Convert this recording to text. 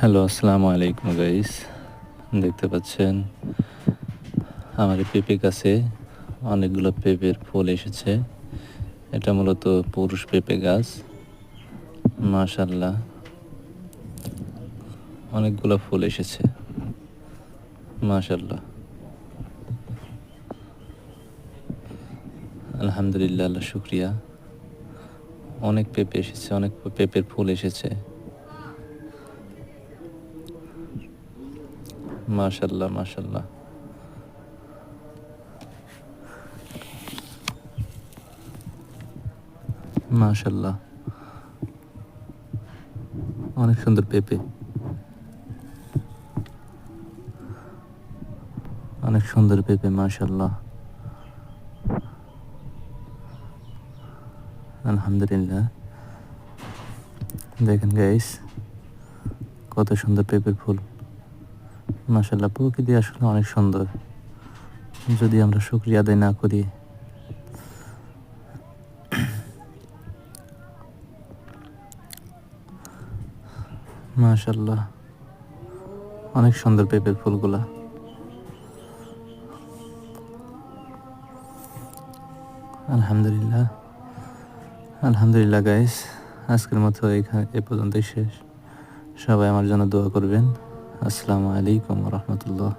Hello, আসসালামু আলাইকুম guys. দেখতে পাচ্ছেন আমার এই পেঁপে গাছে অনেকগুলো পেঁপের ফুল এসেছে। এটা মূলত পুরুষ পেঁপে গাছ। মাশাআল্লাহ, অনেকগুলো ফুল এসেছে। মাশাআল্লাহ, আলহামদুলিল্লাহ, আল্লাহ শুকরিয়া। অনেক পেঁপে এসেছে, অনেক পেঁপের ফুল এসেছে। মাশাআল্লাহ, মাশাআল্লাহ, মাশাআল্লাহ, অনেক সুন্দর পেঁপে, অনেক সুন্দর পেঁপে। মাশাআল্লাহ, আলহামদুলিল্লাহ। দেখেন গাইস, কত সুন্দর পেঁপের ফুল। মাশাআল্লাহ, প্রকৃতি আসলে অনেক সুন্দর। যদি আমরা শুকরিয়া আদায় না করি, মাশাআল্লাহ, অনেক সুন্দর পেঁপের ফুলগুলা। আলহামদুলিল্লাহ, আলহামদুলিল্লাহ গাইস, আজকের মতো এ পর্যন্তই শেষ। সবাই আমার জন্য দোয়া করবেন। আসসালামু আলাইকুম ওয়া রাহমাতুল্লাহ।